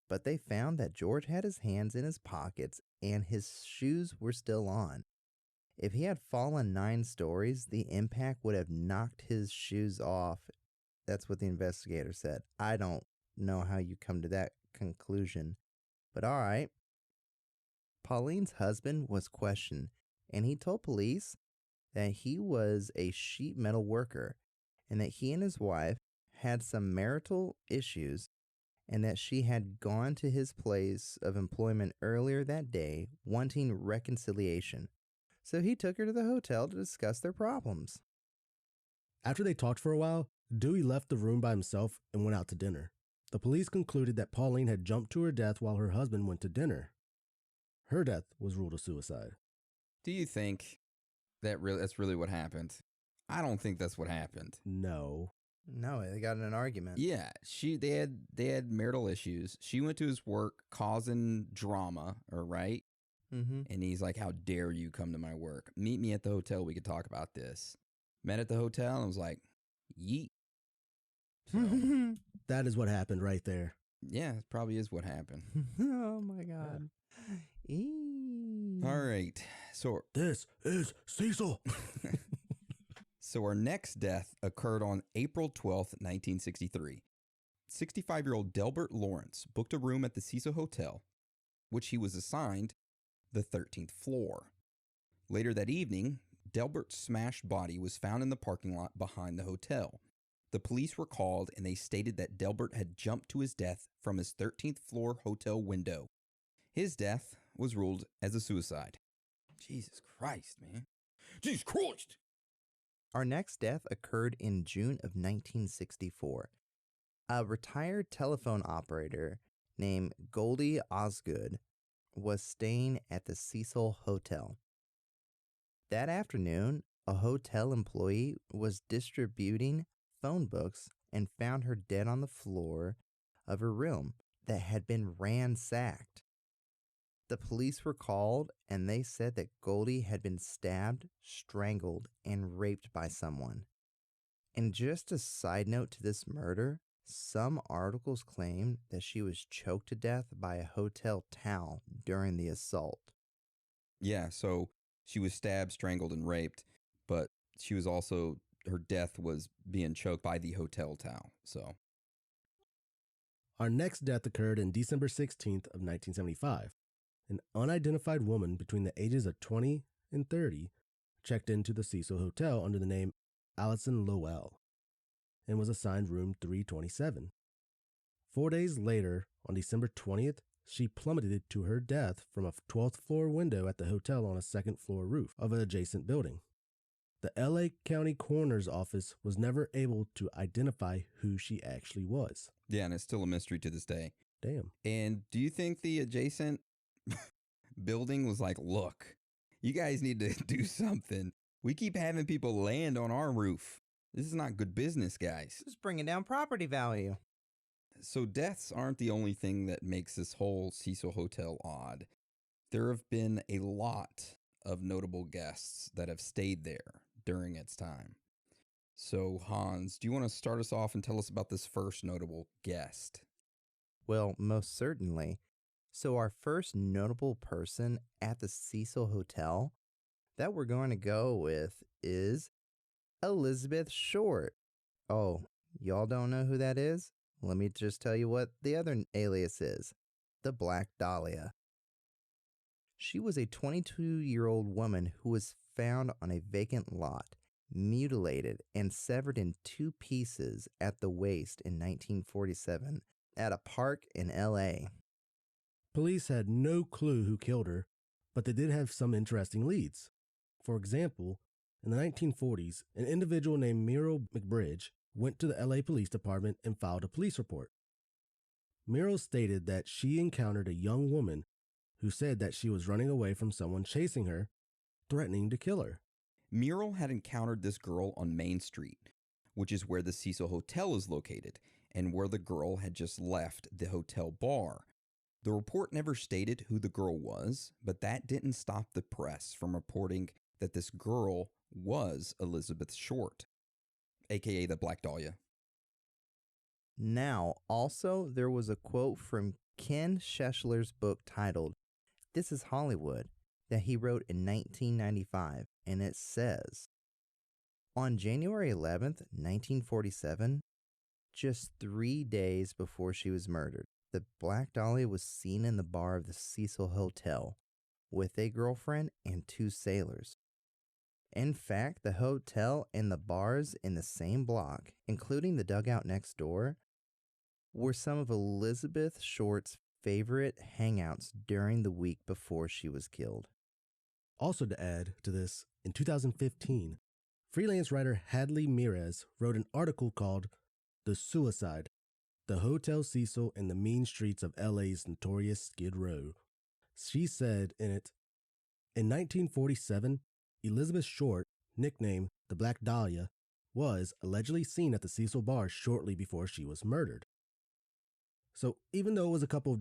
but they found that George had his hands in his pockets and his shoes were still on. If he had fallen 9 stories, the impact would have knocked his shoes off. That's what the investigator said. I don't know how you come to that conclusion, but all right. Pauline's husband was questioned, and he told police that he was a sheet metal worker and that he and his wife had some marital issues and that she had gone to his place of employment earlier that day wanting reconciliation. So he took her to the hotel to discuss their problems. After they talked for a while, Dewey left the room by himself and went out to dinner. The police concluded that Pauline had jumped to her death while her husband went to dinner. Her death was ruled a suicide. Do you think that's really what happened? I don't think that's what happened. No, they got in an argument. Yeah, they had marital issues. She went to his work causing drama, right? Mm-hmm. And he's like, "How dare you come to my work? Meet me at the hotel. We could talk about this." Met at the hotel and was like, "Yeet." So, that is what happened right there. Yeah, it probably is what happened. Oh my God. Yeah. All right. So this is Cecil. So our next death occurred on April 12th, 1963. 65-year-old Delbert Lawrence booked a room at the Cecil Hotel, which he was assigned the 13th floor. Later that evening, Delbert's smashed body was found in the parking lot behind the hotel. The police were called and they stated that Delbert had jumped to his death from his 13th floor hotel window. His death was ruled as a suicide. Jesus Christ, man. Jesus Christ! Our next death occurred in June of 1964. A retired telephone operator named Goldie Osgood was staying at the Cecil Hotel. That afternoon, a hotel employee was distributing phone books and found her dead on the floor of her room that had been ransacked. The police were called and they said that Goldie had been stabbed, strangled, and raped by someone. And just a side note to this murder, some articles claim that she was choked to death by a hotel towel during the assault. Yeah, so she was stabbed, strangled, and raped, but she was also, her death was being choked by the hotel towel. So our next death occurred in December 16th of 1975. An unidentified woman between the ages of 20 and 30 checked into the Cecil Hotel under the name Allison Lowell and was assigned room 327. 4 days later, on December 20th, she plummeted to her death from a 12th floor window at the hotel on a second floor roof of an adjacent building. The LA County Coroner's Office was never able to identify who she actually was. yeah, and it's still a mystery to this day. Damn. And do you think the adjacent building was like, look, you guys need to do something. We keep having people land on our roof. This is not good business, guys. Just bringing down property value. So deaths aren't the only thing that makes this whole Cecil Hotel odd. There have been a lot of notable guests that have stayed there during its time. So Hans, do you want to start us off and tell us about this first notable guest? Well, most certainly. So our first notable person at the Cecil Hotel that we're going to go with is Elizabeth Short. Oh, y'all don't know who that is? Let me just tell you what the other alias is. The Black Dahlia. She was a 22-year-old woman who was found on a vacant lot, mutilated and severed in 2 pieces at the waist in 1947 at a park in L.A. Police had no clue who killed her, but they did have some interesting leads. For example, in the 1940s, an individual named Muriel McBridge went to the LA Police Department and filed a police report. Muriel stated that she encountered a young woman who said that she was running away from someone chasing her, threatening to kill her. Muriel had encountered this girl on Main Street, which is where the Cecil Hotel is located, and where the girl had just left the hotel bar. The report never stated who the girl was, but that didn't stop the press from reporting that this girl was Elizabeth Short, aka the Black Dahlia. Now, also, there was a quote from Ken Scheffler's book titled This is Hollywood that he wrote in 1995, and it says, on January 11th, 1947, just 3 days before she was murdered, the Black Dahlia was seen in the bar of the Cecil Hotel with a girlfriend and 2 sailors. In fact, the hotel and the bars in the same block, including the dugout next door, were some of Elizabeth Short's favorite hangouts during the week before she was killed. Also to add to this, in 2015, freelance writer Hadley Meirez wrote an article called The Suicide, the Hotel Cecil and the Mean Streets of LA's Notorious Skid Row. She said in it, in 1947, Elizabeth Short, nicknamed the Black Dahlia, was allegedly seen at the Cecil bar shortly before she was murdered. So even though it was a couple of